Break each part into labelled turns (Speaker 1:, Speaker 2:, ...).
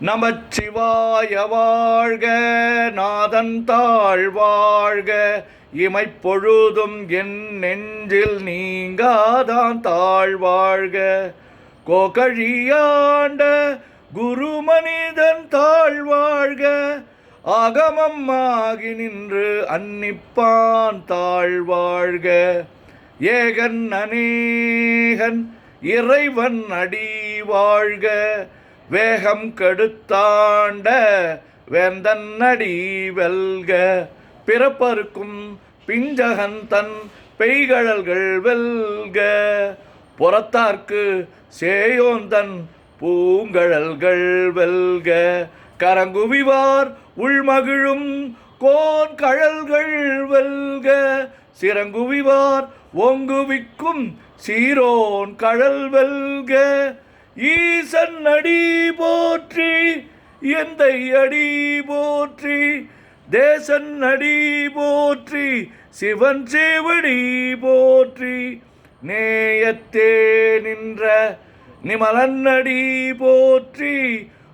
Speaker 1: நமச்சிவாய வாழ்க, நாதன் தாழ் வாழ்க, இமைப்பொழுதும் என் நெஞ்சில் நீங்காதான் தாழ் வாழ்க. கோகழியாண்ட குரு மனிதன் தாழ் வாழ்க, ஆகமம் ஆகி நின்று அன்னிப்பான் தாழ் வாழ்க. ஏகன் அநேகன் இறைவன் அடி வாழ்க, வேகம் கெடுத்தாண்ட வேந்தன் அடி வெல்க. பிறப்பருக்கும் பிஞ்சகன் தன் பெய்கழல்கள் வெல்க, புறத்தார்க்கு சேயோந்தன் பூங்கழல்கள் வெல்க. கரங்குவிவார் உள்மகிழும் கோன் கழல்கள் வெல்க, சிறங்குவிவார் ஓங்குவிக்கும் சீரோன் கழல் வெல்க. ஈசன் அடி போற்றி, எந்தை அடி போற்றி, தேசன் அடி போற்றி, சிவன் சேவடி போற்றி. நேயத்தே நின்ற நிமலன் அடி போற்றி,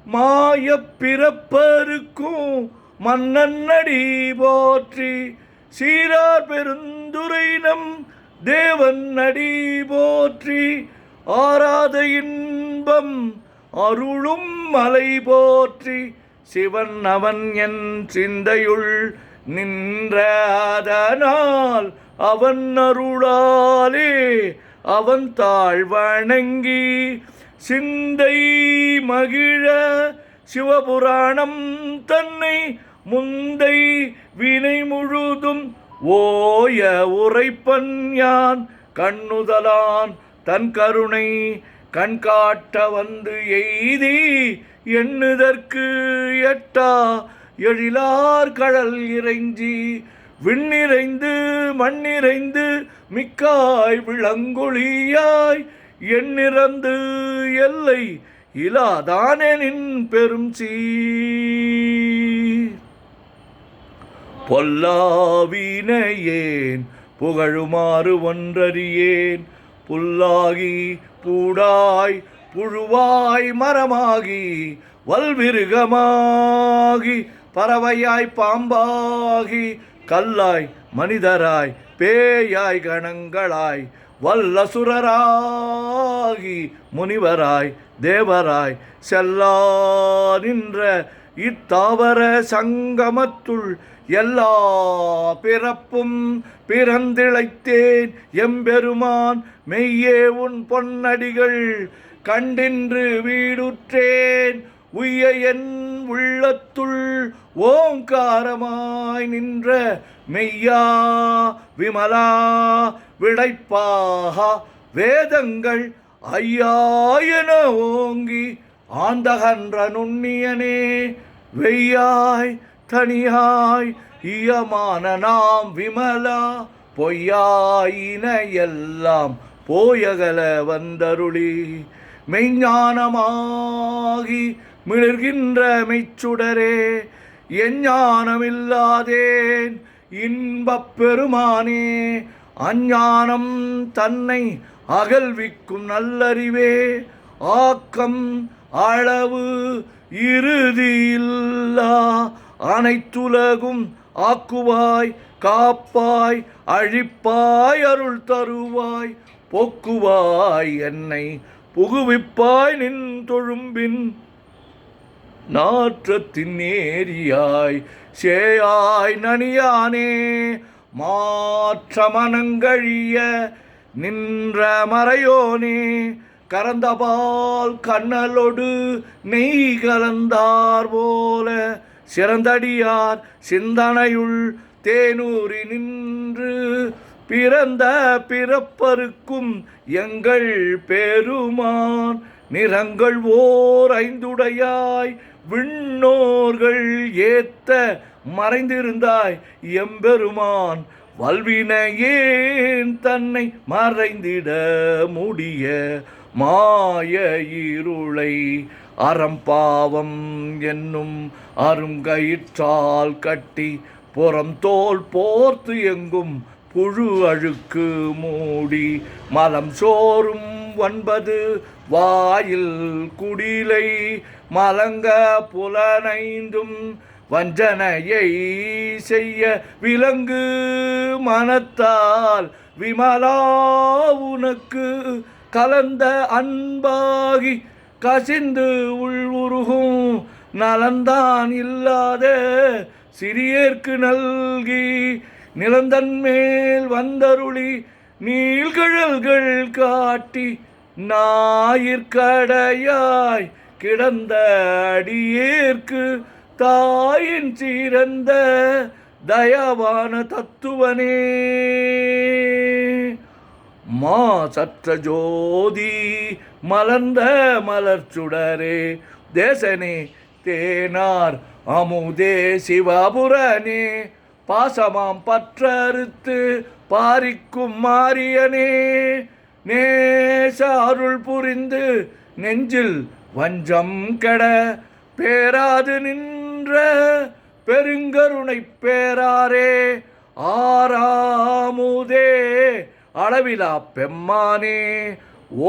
Speaker 1: மாயப் பிறப்பருக்கும் மன்னன் அடி போற்றி. சீரார் பெருந்துரை நம் தேவன் அடி போற்றி, ஆராத இன்பம் அருளும் மலை போற்றி. சிவன் அவன் என் சிந்தையுள் நின்ற அதனால், அவன் அருளாலே அவன் தாழ் வணங்கி சிந்தை மகிழ சிவபுராணம் தன்னை முந்தை வினை முழுதும் ஓய உரைப்பன் யான். கண்ணுதலான் தன் கருணை கண்காட்ட வந்து எய்தி, எண்ணுதற்கு எட்டா எழிலார் கடல் இறைஞ்சி, விண்ணிறைந்து மண்ணிறைந்து மிக்காய் விளங்கொழியாய், எண்ணிறந்து எல்லை இலாதானெனின் பெரும் சீர். பொல்லாவினையேன் புகழுமாறு ஒன்றறியேன், புல்லாகி பூடாய் புழுவாய் மரமாகி வல்விருகமாகி பறவையாய் பாம்பாகி கல்லாய் மனிதராய் பேயாய் கணங்களாய் வல்லசுரராகி முனிவராய் தேவராய் செல்லா நின்ற இத்தாவர சங்கமத்துள் எல்லா பிறப்பும் பிறந்திழைத்தேன் எம்பெருமான். மெய்யே உன் பொன்னடிகள் கண்டின்று வீடுற்றேன், உய்ய என் உள்ளத்துள் ஓங்காரமாய் நின்ற மெய்யா விமலா விடைப்பாக வேதங்கள் ஐயாயன ஓங்கி ஆந்தகன்ற நுண்ணியனே. வெய்யாய் தனியாய் இயமான நாம் விமலா, பொய்யாயின எல்லாம் போயகல வந்தருளி, மெய்ஞானமாகி மிளர்கின்ற மெய்ச்சுடரே. எஞ்ஞானமில்லாதேன் இன்பப் பெருமானே, அஞ்ஞானம் தன்னை அகல்விக்கும் நல்லறிவே. ஆக்கம் அளவு இறுதியில்லா அனைத்துலகும் ஆக்குவாய் காப்பாய் அழிப்பாய் அருள் தருவாய், போக்குவாய் என்னை புகுவிப்பாய் நின் தொழும்பின். நாற்றத்தின் நேரியாய் சேயாய் நனியானே, மாற்ற மனங்கழிய நின்ற மறையோனே. கறந்தபால் கண்ணலொடு நெய் கலந்தார் போல, சிறந்தடியார் சிந்தனையுள் தேனூரி நின்று, பிறந்த பிறப்பருக்கும் எங்கள் பெருமான். நிறங்கள் ஓர் ஐந்துடையாய் விண்ணோர்கள் ஏத்த மறைந்திருந்தாய் எம்பெருமான். வல்வினையேன் தன்னை மறைந்திட முடிய மாய இருளை அறம்பாவம் என்னும் அருங்கயிற்றால் கட்டி, புறம் தோல் போர்த்து எங்கும் புழு அழுக்கு மூடி, மலம் சோறும் 9 வாயில் குடிலை மலங்க புலனைந்தும் வஞ்சனையை செய்ய விலங்கு மனத்தால் விமலா உனக்கு கலந்த அன்பாகி கசிந்து உள்வுருகும் நலந்தான் இல்லாத சிறியேற்கு நல்கி நிலந்தன் மேல் வந்தருளி நீள்கழல்கள் காட்டி ஞாயிற்கடையாய் கிடந்த அடியேற்கு தாயின் சிறந்த தயவான தத்துவனே மா சற்ற ஜோதி மலர்ந்த மலர்ச்சுடரே தேசனே தேனார் அமுதே சிவபுரனே பாசமாம் பற்றறுத்து பாரிக்கும் மாரியனே நேச அருள் புரிந்து நெஞ்சில் வஞ்சம் கெட பேராது நின்ற பெருங்கருணை பேராரே ஆறாமுதே அளவிலா பெம்மானே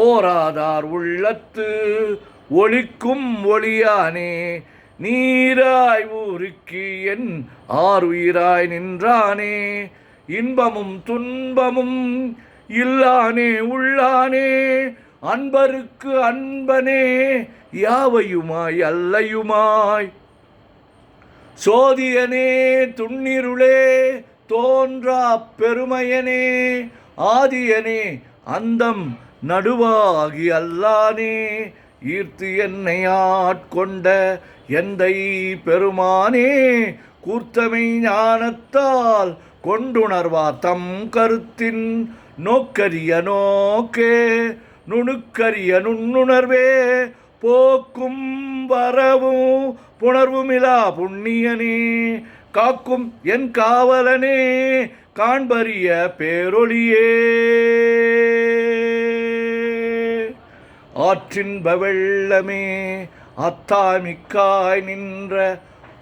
Speaker 1: ஓராதார் உள்ளத்து ஒளிக்கும் ஒளியானே நீராய் ஊருக்கு என் ஆறுயிராய் நின்றானே இன்பமும் துன்பமும் இல்லானே உள்ளானே அன்பருக்கு அன்பனே யாவையுமாய் அல்லையுமாய் சோதியனே துண்ணிருளே தோன்றா பெருமையனே ஆதியனே அந்தம் நடுவாகி அல்லானே ஈர்த்து என்னை ஆட்கொண்ட எந்தை பெருமானே கூர்த்தமை ஞானத்தால் கொண்டுணர்வா தம் கருத்தின் நோக்கரிய நோக்கே நுணுக்கரிய நுண்ணுணர்வே போக்கும் வரவும் புணர்வுமிலா புண்ணியனே காக்கும் என் காவலனே காண்பரிய பேரொளியே ஆற்றின்ப வெள்ளமே அத்தாமிக்காய் நின்ற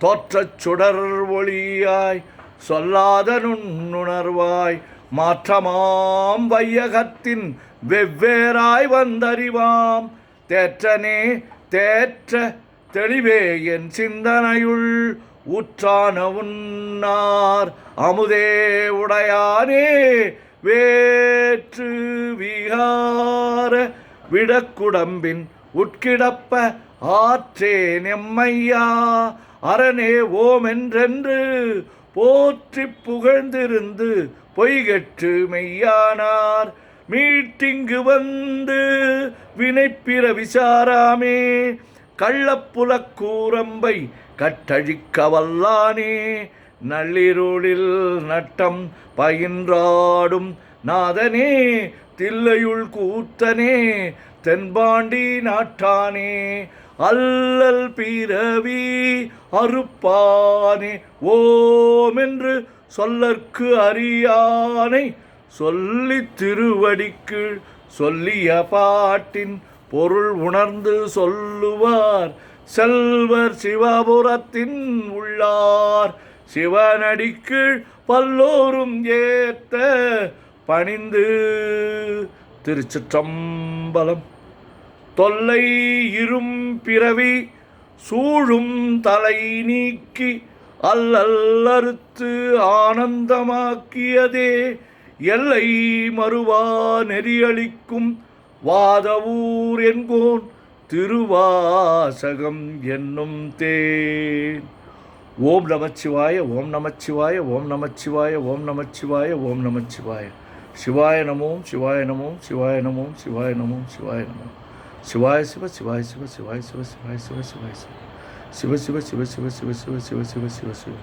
Speaker 1: தோற்றச் சுடர் ஒளியாய் சொல்லாத நுண்ணுணர்வாய் மாற்றமாம் வையகத்தின் வெவ்வேறாய் வந்தறிவாம் தேற்றனே தேற்ற தெளிவே என் சிந்தனையுள் ஊற்றான உன்னார் அமுதே உடையானே வேற்று விகார விடக்குடம்பின் உட்கிடப்ப ஆற்றே நெம்மையா அரணே ஓம் என்றென்று போற்றி புகழ்ந்திருந்து பொய்கெட்டு மெய்யானார் மீட்டிங்கு வந்து வினைப்பிற விசாராமே கள்ளப்புலக்கூரம்பை கட்டழிக்க வல்லானே நள்ளிருளில் நட்டம் பயின்றாடும் நாதனே தில்லையுள் கூத்தனே தென்பாண்டி நாட்டானே அல்லல் பிறவி அறுப்பானே ஓமென்று சொல்லற்கு அறியானை சொல்லி திருவடிக்கு சொல்லிய பாட்டின் பொருள் உணர்ந்து சொல்லுவார் செல்வர் சிவபுரத்தின் உள்ளார் சிவனடிக்கு பல்லோரும் ஏத்த பணிந்து. திருச்சிற்றம்பலம். தொல்லை இரும் பிறவி சூழும் தலை நீக்கி அல்லல்லறுத்து ஆனந்தமாக்கியதே எல்லை மறுவா நெறியளிக்கும் வாதவூர் என்கோன் திருவாசகம் என்னும் தேன். ஓம் நமச்சிவாய ஓம் நமச்சிவாய ஓம் நமச்சிவாய ஓம் நமச்சிவாய ஓம் நமச்சிவாய. சிவாய நமோம் சிவாய நமோம் சிவாய நமோம் சிவாய நமோம் சிவாய நமோம். சிவாய சிவ சிவாய சிவ சிவாய சிவ சிவாய சிவ சிவாய சிவ சிவ சிவ சிவ சிவ சிவ சிவ சிவ சிவ சிவ சிவ.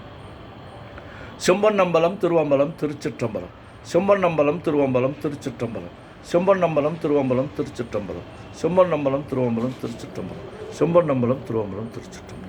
Speaker 1: செம்பொன்னம்பலம் திருவம்பலம் திருச்சிற்றம்பலம். செம்பொன்னம்பலம் திருவம்பலம் திருச்சிற்றம்பலம். செம்பொன்னம்பலம் திருவம்பலம் திருச்சிற்றம்பலம். செம்பொன்னம்பலம் திருவம்பலம் திருச்சிற்றம்பலம். செம்பொன்னம்பலம் திருவம்பலம் திருச்சிற்றம்பலம்.